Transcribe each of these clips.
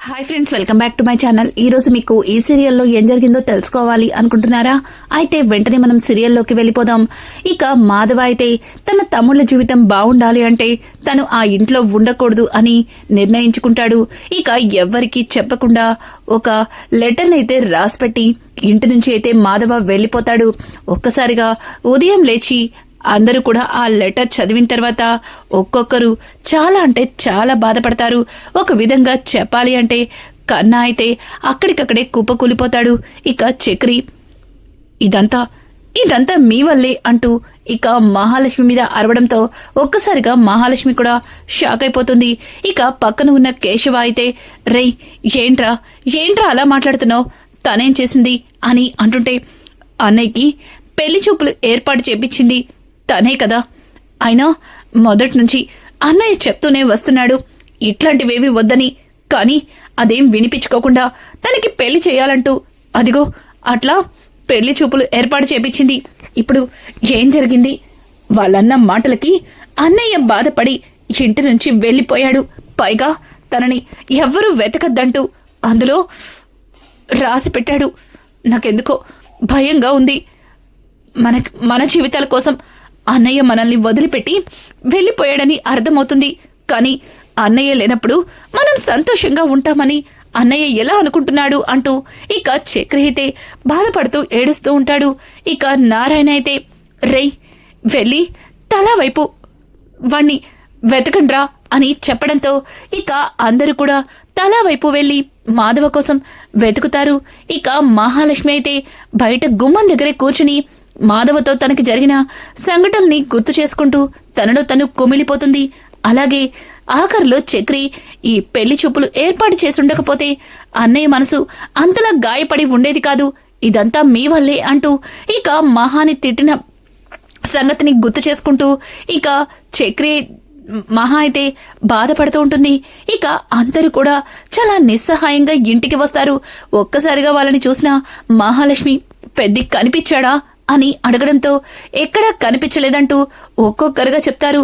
Hi friends, welcome back to my channel. ఈ రోజు మీకు ఈ సీరియల్లో ఏం జరిగిందో తెలుసుకోవాలి అనుకుంటున్నారా? అయితే వెంటనే మనం సీరియల్లోకి వెళ్ళిపోదాం. ఇక మాధవ అయితే తన తమ్ముళ్ళ జీవితం బాగుండాలి అంటే తను ఆ ఇంట్లో ఉండకూడదు అని నిర్ణయించుకుంటాడు. ఇక ఎవ్వరికీ చెప్పకుండా ఒక లెటర్ని అయితే రాసిపెట్టి ఇంటి నుంచి అయితే మాధవ వెళ్ళిపోతాడు. ఒక్కసారిగా ఉదయం లేచి అందరూ కూడా ఆ లెటర్ చదివిన తర్వాత ఒక్కొక్కరు చాలా అంటే చాలా బాధపడతారు. ఒక విధంగా చెప్పాలి అంటే కన్నా అయితే అక్కడికక్కడే కుప్పకూలిపోతాడు. ఇక చక్రి ఇదంతా మీ వల్లే అంటూ ఇక మహాలక్ష్మి మీద అరవడంతో ఒక్కసారిగా మహాలక్ష్మి కూడా షాక్ అయిపోతుంది. ఇక పక్కన ఉన్న కేశవ అయితే రేయ్ ఏంట్రా అలా మాట్లాడుతున్నావు, తనేం చేసింది అని అంటుంటే అన్నయ్యకి పెళ్లి చూపులు ఏర్పాటు చేపించింది తనే కదా, అయినా మొదటి నుంచి అన్నయ్య చెప్తూనే వస్తున్నాడు ఇట్లాంటివేవి వద్దని, కానీ అదేం వినిపించుకోకుండా తనకి పెళ్లి చేయాలంటూ అదిగో అట్లా పెళ్లి చూపులు ఏర్పాటు చేపించింది. ఇప్పుడు ఏం జరిగింది? వాళ్ళన్న మాటలకి అన్నయ్య బాధపడి ఇంటి నుంచి వెళ్లిపోయాడు. పైగా తనని ఎవ్వరూ వెతకద్దంటూ అందులో రాసి పెట్టాడు. నాకెందుకో భయంగా ఉంది. మన జీవితాల కోసం అన్నయ్య మనల్ని వదిలిపెట్టి వెళ్లిపోయాడని అర్థమవుతుంది. కానీ అన్నయ్య లేనప్పుడు మనం సంతోషంగా ఉంటామని అన్నయ్య ఎలా అనుకుంటున్నాడు అంటూ ఇక చక్రి అయితే బాధపడుతూ ఏడుస్తూ ఉంటాడు. ఇక నారాయణ అయితే రేయ్ వెళ్ళి తలా వైపు వాణ్ణి వెతకండ్రా అని చెప్పడంతో ఇక అందరూ కూడా తలా వైపు వెళ్లి మాధవ కోసం వెతుకుతారు. ఇక మహాలక్ష్మి అయితే బయట గుమ్మం దగ్గరే కూర్చుని మాధవతో తనకి జరిగిన సంఘటనల్ని గుర్తు చేసుకుంటూ తనలో తను కుమిలిపోతుంది. అలాగే ఆఖరిలో చక్రి ఈ పెళ్లి చూపులు ఏర్పాటు చేసుండకపోతే అన్నయ్య మనసు అంతలా గాయపడి ఉండేది కాదు, ఇదంతా మీ వల్లే అంటూ ఇక మహాని తిట్టిన సంగతిని గుర్తు చేసుకుంటూ ఇక చక్రి మహా అయితే బాధపడుతూ ఉంటుంది. ఇక అందరూ కూడా చాలా నిస్సహాయంగా ఇంటికి వస్తారు. ఒక్కసారిగా వాళ్ళని చూసిన మహాలక్ష్మి పెద్ది కనిపించాడా అని అడగడంతో ఎక్కడా కనిపించలేదంటూ ఒక్కొక్కరుగా చెప్తారు.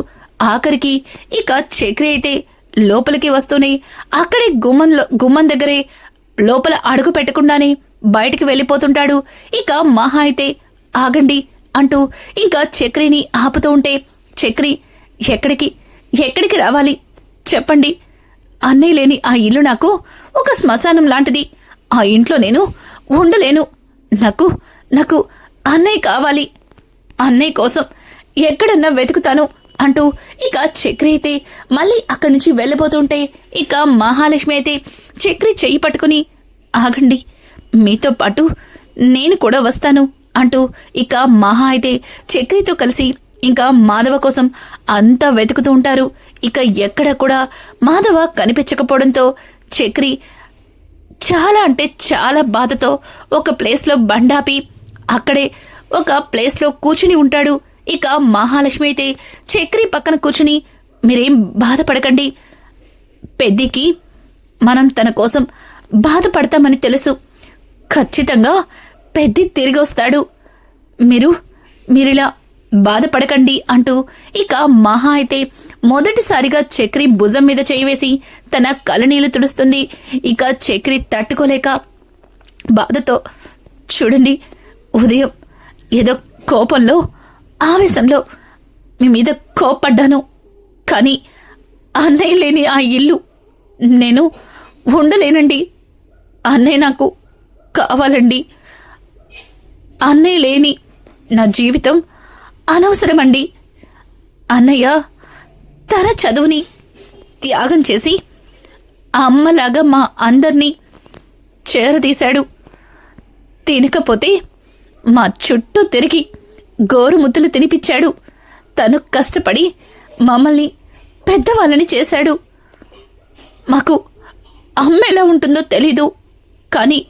ఆఖరికి ఇక చక్రి అయితే లోపలికి వస్తూనే అక్కడే గుమ్మం దగ్గరే లోపల అడుగు పెట్టకుండానే బయటికి వెళ్ళిపోతుంటాడు. ఇక మహా అయితే ఆగండి అంటూ ఇంకా చక్రిని ఆపుతూ ఉంటే చక్రి ఎక్కడికి రావాలి చెప్పండి, అన్నయ్య లేని ఆ ఇల్లు నాకు ఒక శ్మశానం లాంటిది, ఆ ఇంట్లో నేను ఉండలేను, నాకు అన్నయ్య కావాలి, అన్నయ్య కోసం ఎక్కడన్నా వెతుకుతాను అంటూ ఇక చక్రి అయితే మళ్ళీ అక్కడి నుంచి వెళ్ళబోతుంటే ఇక మహాలక్ష్మి అయితే చక్రి చెయ్యి పట్టుకుని ఆగండి, మీతో పాటు నేను కూడా వస్తాను అంటూ ఇక మహా అయితే చక్రితో కలిసి ఇంకా మాధవ కోసం అంతా వెతుకుతూ ఉంటారు. ఇక ఎక్కడ కూడా మాధవ కనిపించకపోవడంతో చక్రి చాలా అంటే చాలా బాధతో ఒక ప్లేస్లో బండాపి అక్కడే ఒక ప్లేస్లో కూర్చుని ఉంటాడు. ఇక మహాలక్ష్మి అయితే చక్రి పక్కన కూర్చుని మీరేం బాధపడకండి, పెద్దికి మనం తన కోసం బాధపడతామని తెలుసు, ఖచ్చితంగా పెద్ది తిరిగి వస్తాడు, మీరిలా బాధపడకండి అంటూ ఇక మహా అయితే మొదటిసారిగా చక్రి భుజం మీద చేయి వేసి తన కళ్ళనీళ్లు తుడుస్తుంది. ఇక చక్రి తట్టుకోలేక బాధతో చూడండి, ఉదయం ఏదో కోపంలో ఆవేశంలో మీ మీద కోప్పడ్డాను, కానీ అన్నయ్య లేని ఆ ఇల్లు నేను ఉండలేనండి, అన్నయ్య నాకు కావాలండి, అన్నయ్య లేని నా జీవితం అనవసరమండి, అన్నయ్య తన చదువుని త్యాగం చేసి అమ్మలాగా మా అందర్నీ చేరదీశాడు, తినకపోతే మా చుట్టూ తిరిగి గోరుముద్దలు తినిపించాడు, తను కష్టపడి మమ్మల్ని పెద్దవాళ్ళని చేశాడు, మాకు అమ్మ ఎలా ఉంటుందో తెలీదు, కానీ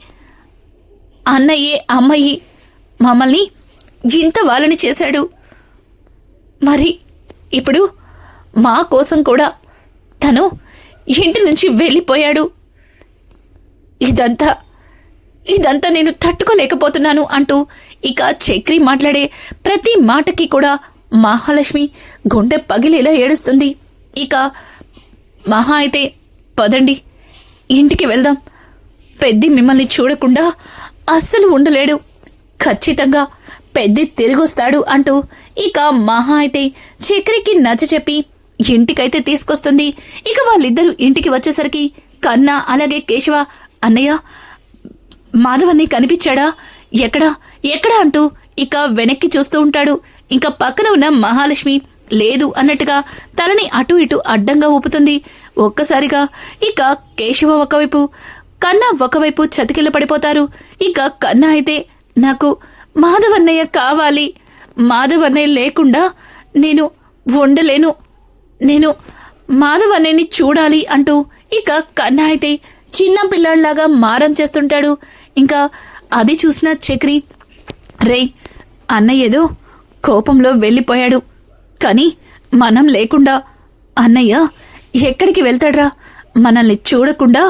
అన్నయ్యే అమ్మయ్యి మమ్మల్ని ఇంత వాళ్ళని చేశాడు, మరి ఇప్పుడు మా కోసం కూడా తను ఇంటి నుంచి వెళ్ళిపోయాడు, ఇదంతా నేను తట్టుకోలేకపోతున్నాను అంటూ ఇక చక్రి మాట్లాడే ప్రతి మాటకి కూడా మహాలక్ష్మి గుండె పగిలేలా ఏడుస్తుంది. ఇక మహా అయితే పదండి ఇంటికి వెళ్దాం. పెద్ది మిమ్మల్ని చూడకుండా అస్సలు ఉండలేడు. ఖచ్చితంగా పెద్ది తిరిగొస్తాడు అంటూ ఇక మహా అయితే చక్రికి నచ్చ చెప్పి ఇంటికైతే తీసుకొస్తుంది. ఇక వాళ్ళిద్దరూ ఇంటికి వచ్చేసరికి కన్నా అలాగే కేశవ, అన్నయ్య మాధవన్ని కనిపించాడా? ఎక్కడా ఎక్కడా అంటూ ఇక వెనక్కి చూస్తూ ఉంటాడు. ఇంకా పక్కన ఉన్న మహాలక్ష్మి లేదు అన్నట్టుగా తలని అటు ఇటు అడ్డంగా ఊపుతుంది. ఒక్కసారిగా ఇక కేశవ ఒకవైపు, కన్నా ఒకవైపు చతికిల పడిపోతారు. ఇక కన్నా అయితే నాకు మాధవన్నయ్య కావాలి, మాధవన్నయ్య లేకుండా నేను ఉండలేను, నేను మాధవన్నయ్యని చూడాలి అంటూ ఇక కన్నా అయితే చిన్న పిల్లల్లాగా మారం చేస్తుంటాడు. ఇంకా అది చూసిన చక్రి, రేయ్ అన్నయ్య ఏదో కోపంలో వెళ్ళిపోయాడు, కానీ మనం లేకుండా అన్నయ్య ఎక్కడికి వెళ్తాడ్రా? మనల్ని చూడకుండా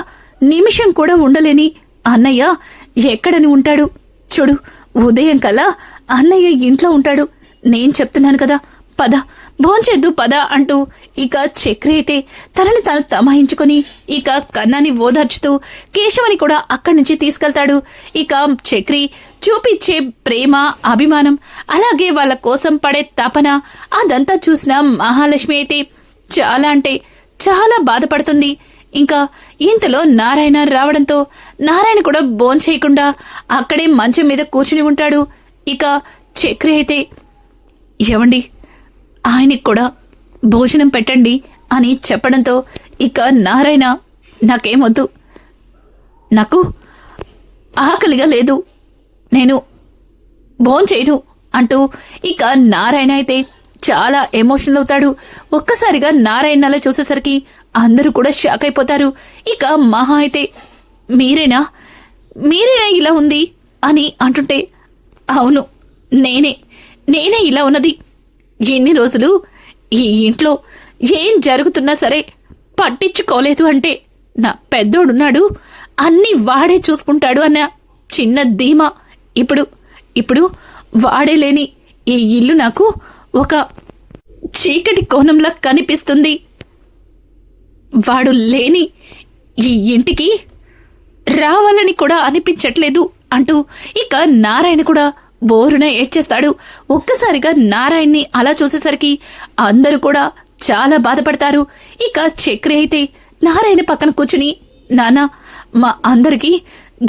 నిమిషం కూడా ఉండలేని అన్నయ్య ఎక్కడని ఉంటాడు? చూడు, ఉదయం కల్లా అన్నయ్య ఇంట్లో ఉంటాడు. నేను చెప్తున్నాను కదా, పద భోంచేద్దు పద అంటూ ఇక చక్రి అయితే తనని తాను తమాయించుకొని ఇక కన్నాని ఓదార్చుతూ కేశవని కూడా అక్కడి నుంచి తీసుకెళ్తాడు. ఇక చక్రి చూపించే ప్రేమ, అభిమానం, అలాగే వాళ్ళ కోసం పడే తపన అదంతా చూసిన మహాలక్ష్మి అయితే చాలా అంటే చాలా బాధపడుతుంది. ఇంకా ఇంతలో నారాయణ రావడంతో నారాయణ కూడా భోంచేయకుండా అక్కడే మంచం మీద కూర్చుని ఉంటాడు. ఇక చక్రి అయితే, ఏవండి ఆయనకి కూడా భోజనం పెట్టండి అని చెప్పడంతో ఇక నారాయణ, నాకేమొద్దు, నాకు ఆకలిగా లేదు, నేను భోంచేయను అంటూ ఇక నారాయణ అయితే చాలా ఎమోషనల్ అవుతాడు. ఒక్కసారిగా నారాయణ అలా చూసేసరికి అందరూ కూడా షాక్ అయిపోతారు. ఇక మహా అయితే, మీరేనా ఇలా ఉంది అని అంటుంటే, అవును నేనే ఇలా ఉన్నది. ఎన్ని రోజులు ఈ ఇంట్లో ఏం జరుగుతున్నా సరే పట్టించుకోలేదు అంటే నా పెద్దోడున్నాడు, అన్నీ వాడే చూసుకుంటాడు అన్న చిన్న ధీమా ఇప్పుడు వాడే లేని ఈ ఇల్లు నాకు ఒక చీకటి కోణంలా కనిపిస్తుంది. వాడు లేని ఈ ఇంటికి రావాలని కూడా అనిపించట్లేదు అంటూ ఇక నారాయణ కూడా బోరున ఏడ్చేస్తాడు. ఒక్కసారిగా నారాయణ్ని అలా చూసేసరికి అందరూ కూడా చాలా బాధపడతారు. ఇక చక్రి అయితే నారాయణ పక్కన కూర్చుని, నానా మా అందరికీ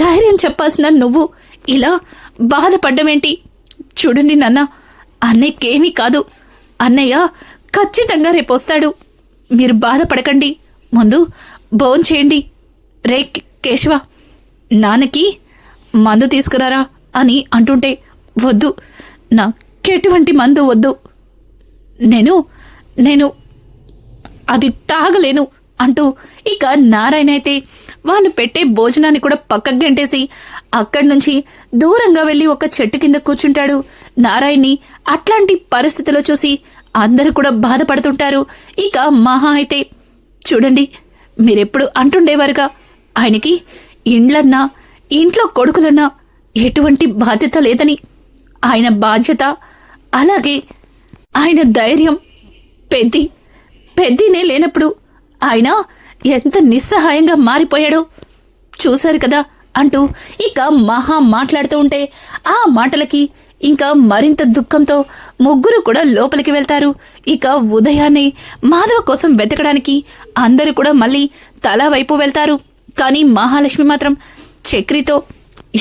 ధైర్యం చెప్పాల్సిన నువ్వు ఇలా బాధపడ్డమేంటి? చూడండి నాన్న, అన్నయ్యకేమీ కాదు, అన్నయ్య ఖచ్చితంగా రేపొస్తాడు, మీరు బాధపడకండి, ముందు భోంచేయండి. రే కేశవ, నాన్నకి మందు తీసుకురారా అని అంటుంటే, వద్దు, నాకెటువంటి మందు వద్దు, నేను అది తాగలేను అంటూ ఇక నారాయణ అయితే వాళ్ళు పెట్టే భోజనాన్ని కూడా పక్కకు గంటేసి అక్కడి నుంచి దూరంగా వెళ్లి ఒక చెట్టు కింద కూర్చుంటాడు. నారాయణ్ని అట్లాంటి పరిస్థితిలో చూసి అందరూ కూడా బాధపడుతుంటారు. ఇక మహా అయితే, చూడండి, మీరెప్పుడు అంటుండేవారుగా ఆయనకి ఇండ్లన్నా ఇంట్లో కొడుకులన్నా ఎటువంటి బాధ్యత లేదని. ఆయన బాధ్యత, అలాగే ఆయన ధైర్యం పెద్దినే లేనప్పుడు ఆయన ఎంత నిస్సహాయంగా మారిపోయాడో చూశారు కదా అంటూ ఇక మహా మాట్లాడుతూ ఉంటే ఆ మాటలకి ఇంకా మరింత దుఃఖంతో ముగ్గురు కూడా లోపలికి వెళ్తారు. ఇక ఉదయాన్నే మాధవ కోసం వెతకడానికి అందరూ కూడా మళ్ళీ తలా వైపు వెళ్తారు. కానీ మహాలక్ష్మి మాత్రం చక్రితో,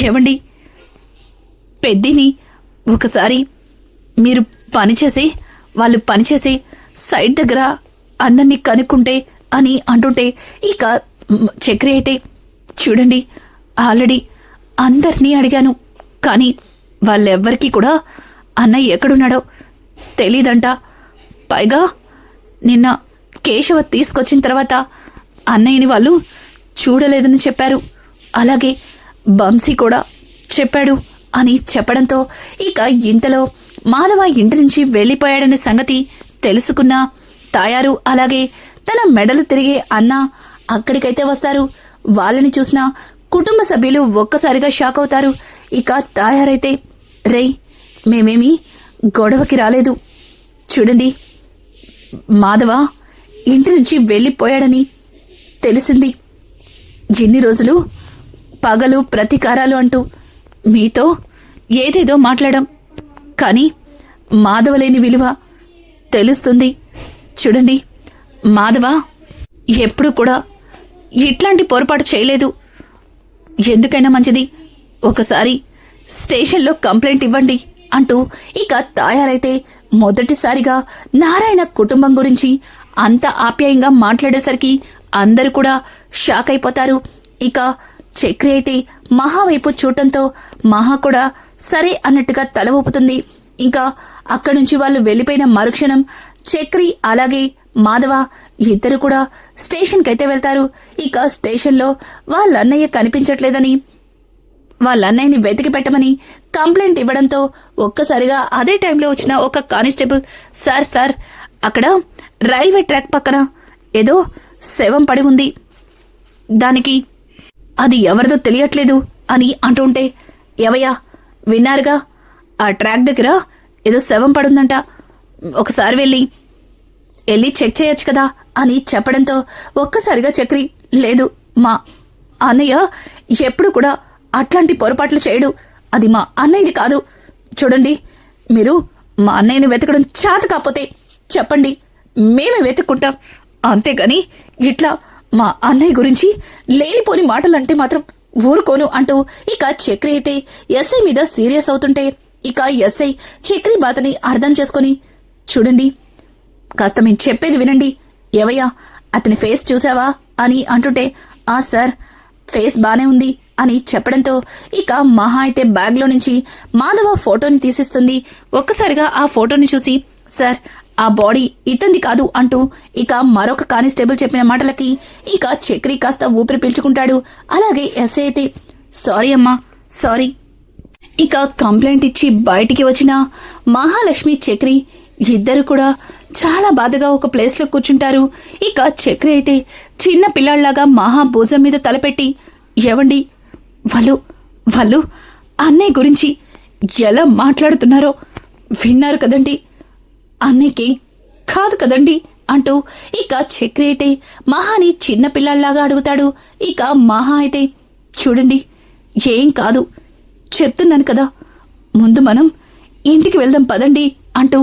ఏవండి, పెద్దిని ఒకసారి మీరు వాళ్ళు పనిచేసి సైడ్ దగ్గర అందరినీ కనుక్కుంటే అని అంటుంటే ఇక చక్రి అయితే, చూడండి, ఆల్రెడీ అందరినీ అడిగాను, కానీ వాళ్ళెవ్వరికీ కూడా అన్నయ్య ఎక్కడున్నాడో తెలీదంట. పైగా నిన్న కేశవ తీసుకొచ్చిన తర్వాత అన్నయ్యని వాళ్ళు చూడలేదని చెప్పారు, అలాగే వంశీ కూడా చెప్పాడు అని చెప్పడంతో ఇక ఇంతలో మాధవ ఇంటి నుంచి వెళ్లిపోయాడనే సంగతి తెలుసుకున్న తాయారు, అలాగే తన మెడలు తిరిగే అన్న అక్కడికైతే వస్తారు. వాళ్ళని చూసిన కుటుంబ సభ్యులు ఒక్కసారిగా షాక్ అవుతారు. ఇక తాయారైతే, రేయ్, మేమేమీ గొడవకి రాలేదు, చూడండి, మాధవ ఇంటి నుంచి వెళ్లిపోయాడని తెలిసింది, ఎన్ని రోజులు పగలు ప్రతీకారాలు అంటూ మీతో ఏదేదో మాట్లాడాం, కానీ మాధవ లేని విలువ తెలుస్తుంది. చూడండి, మాధవ ఎప్పుడు కూడా ఇట్లాంటి పొరపాటు చేయలేదు. ఎందుకైనా మంచిది ఒకసారి స్టేషన్లో కంప్లైంట్ ఇవ్వండి అంటూ ఇక తాయారైతే మొదటిసారిగా నారాయణ కుటుంబం గురించి అంత ఆప్యాయంగా మాట్లాడేసరికి అందరూ కూడా షాక్ అయిపోతారు. ఇక చక్రి అయితే మహా వైపు చూడటంతో మహా కూడా సరే అన్నట్టుగా తల ఊపుతుంది. ఇంకా అక్కడి నుంచి వాళ్ళు వెళ్లిపోయిన మరుక్షణం చక్రి అలాగే మాధవ ఇద్దరు కూడా స్టేషన్కి అయితే వెళ్తారు. ఇక స్టేషన్లో వాళ్ళ అన్నయ్య కనిపించట్లేదని వాళ్ళ అన్నయ్యని వెతికి పెట్టమని కంప్లైంట్ ఇవ్వడంతో ఒక్కసారిగా అదే టైంలో వచ్చిన ఒక కానిస్టేబుల్, సార్ అక్కడ రైల్వే ట్రాక్ పక్కన ఏదో శవం పడి ఉంది, దానికి అది ఎవరిదో తెలియట్లేదు అని అంటుంటే, ఎవయ్యా విన్నారుగా, ఆ ట్రాక్ దగ్గర ఏదో శవం పడుందంట, ఒకసారి వెళ్ళి చెక్ చేయొచ్చు కదా అని చెప్పడంతో ఒక్కసారిగా చక్రి, లేదు మా అన్నయ్య ఎప్పుడు కూడా అట్లాంటి పొరపాట్లు చేయడు, అది మా అన్నయ్యది కాదు. చూడండి, మీరు మా అన్నయ్యని వెతకడం చేత కాకపోతే చెప్పండి, మేమే వెతుక్కుంటాం, అంతేగాని ఇట్లా మా అన్నయ్య గురించి లేనిపోని మాటలంటే మాత్రం ఊరుకోను అంటూ ఇక చక్రి అయితే ఎస్ఐ మీద సీరియస్ అవుతుంటే ఇక ఎస్ఐ చక్రి బాధని అర్థం చేసుకుని, చూడండి కాస్త మేము చెప్పేది వినండి, ఎవయ్యా అతని ఫేస్ చూసావా అని అంటుంటే, ఆ సార్ ఫేస్ బానే ఉంది అని చెప్పడంతో ఇక మహా అయితే బ్యాగ్లో నుంచి మాధవ ఫోటోని తీసిస్తుంది. ఒక్కసారిగా ఆ ఫోటోని చూసి, సార్ ఆ బాడీ ఇతంది కాదు అంటూ ఇక మరొక కానిస్టేబుల్ చెప్పిన మాటలకి ఇక చక్రి కాస్త ఊపిరి పీల్చుకుంటాడు. అలాగే ఎస్ఐ అయితే, సారీ అమ్మా సారీ. ఇక కంప్లైంట్ ఇచ్చి బయటికి వచ్చిన మహాలక్ష్మి చక్రి ఇద్దరు కూడా చాలా బాధగా ఒక ప్లేస్లో కూర్చుంటారు. ఇక చక్రి అయితే చిన్న పిల్లాళ్లాగా మహా భుజం మీద తలపెట్టి, ఏవండి వాళ్ళు అన్నయ్య గురించి ఎలా మాట్లాడుతున్నారో విన్నారు కదండి, అన్నయ్యకేం కాదు కదండి అంటూ ఇక చక్రి అయితే మహాని చిన్న పిల్లాళ్లాగా అడుగుతాడు. ఇక మహా అయితే, చూడండి ఏం కాదు చెప్తున్నాను కదా, ముందు మనం ఇంటికి వెళ్దాం పదండి అంటూ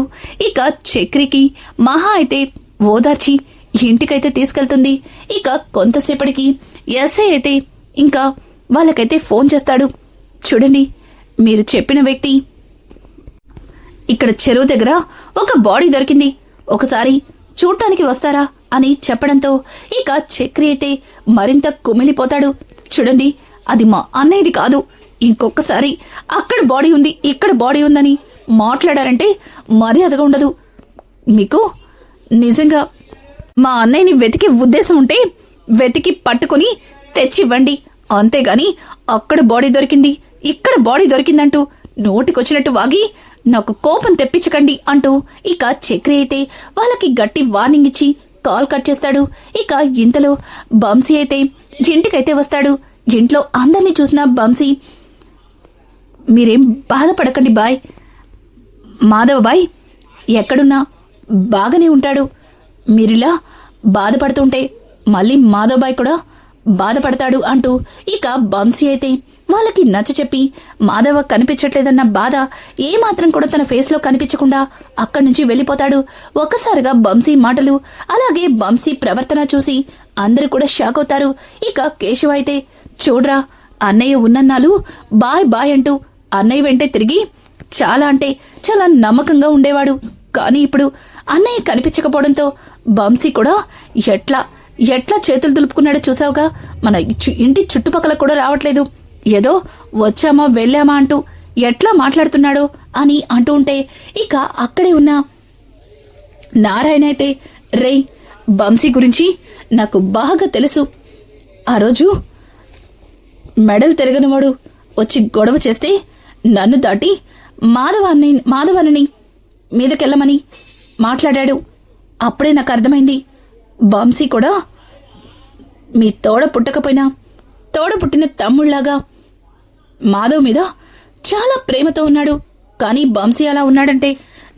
ఇక చక్రికి మహా అయితే ఓదార్చి ఇంటికైతే తీసుకెళ్తుంది. ఇక కొంతసేపటికి ఎస్ఐ అయితే ఇంకా వాళ్ళకైతే ఫోన్ చేస్తాడు. చూడండి, మీరు చెప్పిన వ్యక్తి ఇక్కడ చెరువు దగ్గర ఒక బాడీ దొరికింది, ఒకసారి చూడటానికి వస్తారా అని చెప్పడంతో ఇక చక్రి అయితే మరింత కుమిలిపోతాడు. చూడండి, అది మా అన్నయ్యది కాదు, ఇంకొకసారి అక్కడ బాడీ ఉంది ఇక్కడ బాడీ ఉందని మాట్లాడారంటే మర్యాదగా ఉండదు. మీకు నిజంగా మా అన్నయ్యని వెతికే ఉద్దేశం ఉంటే వెతికి పట్టుకుని తెచ్చివ్వండి, అంతేగాని అక్కడ బాడీ దొరికింది ఇక్కడ బాడీ దొరికిందంటూ నోటికొచ్చినట్టు వాగి నాకు కోపం తెప్పించకండి అంటూ ఇక చక్రి అయితే వాళ్ళకి గట్టి వార్నింగ్ ఇచ్చి కాల్ కట్ చేస్తాడు. ఇక ఇంతలో బంసీ అయితే ఇంటికైతే వస్తాడు. ఇంట్లో అందరినీ చూసిన బంసీ, మీరేం బాధపడకండి బాయ్, మాధవ బాయ్ ఎక్కడున్నా బాగానే ఉంటాడు, మీరిలా బాధపడుతుంటే మళ్ళీ మాధవ్ బాయ్ కూడా బాధపడతాడు అంటూ ఇక బంసీ అయితే వాళ్ళకి నచ్చ చెప్పి మాధవ కనిపించట్లేదన్న బాధ ఏమాత్రం కూడా తన ఫేస్లో కనిపించకుండా అక్కడి నుంచి వెళ్ళిపోతాడు. ఒక్కసారిగా బంసీ మాటలు అలాగే బంసీ ప్రవర్తన చూసి అందరూ కూడా షాక్ అవుతారు. ఇక కేశవ అయితే, చూడ్రా అన్నయ్య ఉన్నన్నాళ్ళు బాయ్ బాయ్ అంటూ అన్నయ్య వెంటే తిరిగి చాలా అంటే చాలా నమ్మకంగా ఉండేవాడు, కానీ ఇప్పుడు అన్నయ్య కనిపించకపోవడంతో బంసీ కూడా ఎట్లా చేతులు దులుపుకున్నాడో చూసావుగా, మన ఇంటి చుట్టుపక్కల కూడా రావట్లేదు, ఏదో వచ్చామా వెళ్ళామా అంటూ ఎట్లా మాట్లాడుతున్నాడో అని అంటూ ఉంటే ఇక అక్కడే ఉన్న నారాయణ అయితే, రే బంసీ గురించి నాకు బాగా తెలుసు, ఆ రోజు మెడలు తిరగనివాడు వచ్చి గొడవ చేస్తే నన్ను దాటి మాధవన్నని మీదకెళ్ళమని మాట్లాడాడు, అప్పుడే నాకు అర్థమైంది బంసీ కూడా మీ తోడ పుట్టకపోయినా తోడ పుట్టిన తమ్ముళ్లాగా మాధవ్ మీద చాలా ప్రేమతో ఉన్నాడు, కానీ బంసీ అలా ఉన్నాడంటే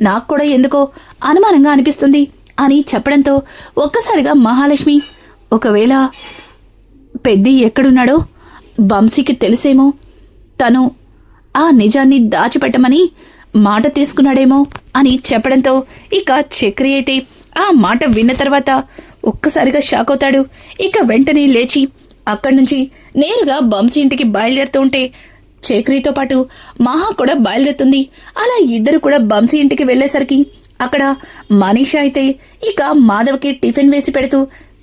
నాకు కూడా ఎందుకో అనుమానంగా అనిపిస్తుంది అని చెప్పడంతో ఒక్కసారిగా మహాలక్ష్మి, ఒకవేళ పెద్ది ఎక్కడున్నాడో వంశీకి తెలిసేమో, తను ఆ నిజాన్ని దాచిపెట్టమని మాట తీసుకున్నాడేమో అని చెప్పడంతో ఇక చక్రి అయితే ఆ మాట విన్న తర్వాత ఒక్కసారిగా షాక్ అవుతాడు. ఇక వెంటనే లేచి అక్కడి నుంచి నేరుగా వంశీ ఇంటికి బయలుదేరుతూ ఉంటే చక్రితో పాటు మహా కూడా బయలుదేరుతుంది. అలా ఇద్దరు కూడా వంశీ ఇంటికి వెళ్లేసరికి అక్కడ మనీషా అయితే ఇక మాధవ్కి టిఫిన్ వేసి పెడుతూ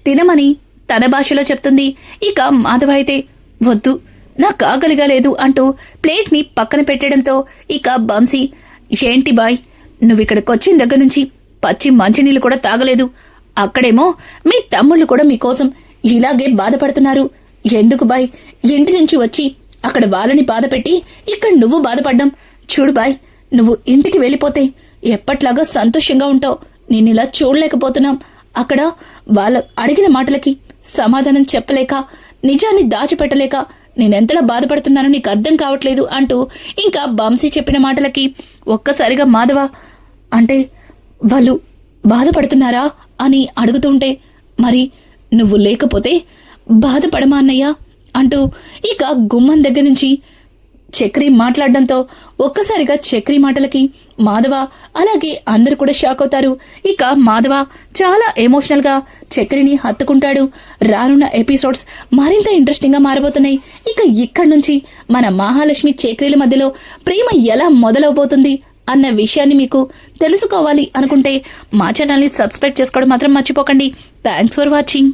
తినమని తన భాషలో చెప్తుంది. ఇక మాధవ్ అయితే వద్దు, నాకు ఆకలిగా లేదు అంటూ ప్లేట్ ని పక్కన పెట్టడంతో ఇక వంశీ, ఏంటి బాయ్, నువ్విక్కడికొచ్చిన దగ్గర నుంచి పచ్చి మంచినీళ్ళు కూడా తాగలేదు. అక్కడేమో మీ తమ్ముళ్ళు కూడా మీకోసం ఇలాగే బాధపడుతున్నారు. ఎందుకు బాయ్ ఇంటి నుంచి వచ్చి అక్కడ వాళ్ళని బాధపెట్టి ఇక్కడ నువ్వు బాధపడ్డం? చూడు బాయ్, నువ్వు ఇంటికి వెళ్ళిపోతే ఎప్పట్లాగా సంతోషంగా ఉంటావు. నిన్నిలా చూడలేకపోతున్నాం. అక్కడ వాళ్ళ అడిగిన మాటలకి సమాధానం చెప్పలేక, నిజాన్ని దాచిపెట్టలేక నేనెంతలా బాధపడుతున్నానో నీకు అర్థం కావట్లేదు అంటూ ఇంకా వంశీ చెప్పిన మాటలకి ఒక్కసారిగా మాధవ, అంటే వాళ్ళు బాధపడుతున్నారా అని అడుగుతుంటే, మరి నువ్వు లేకపోతే బాధపడమా అన్నయ్య అంటూ ఇక గుమ్మం దగ్గర నుంచి చక్రి మాట్లాడడంతో ఒక్కసారిగా చక్రి మాటలకి మాధవ అలాగే అందరూ కూడా షాక్ అవుతారు. ఇక మాధవ చాలా ఎమోషనల్ గా చక్రిని హత్తుకుంటాడు. రానున్న ఎపిసోడ్స్ మరింత ఇంట్రెస్టింగ్ గా మారబోతున్నాయి. ఇక ఇక్కడి నుంచి మన మహాలక్ష్మి చక్రిల మధ్యలో ప్రేమ ఎలా మొదలవబోతుంది అన్న విషయాన్ని మీకు తెలుసుకోవాలి అనుకుంటే మా ఛానల్ని సబ్స్క్రైబ్ చేసుకోవడం మాత్రం మర్చిపోకండి. Thanks for watching.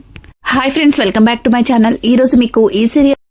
Hi friends, welcome back to my channel. ఈ రోజు మీకు ఈ సీరియల్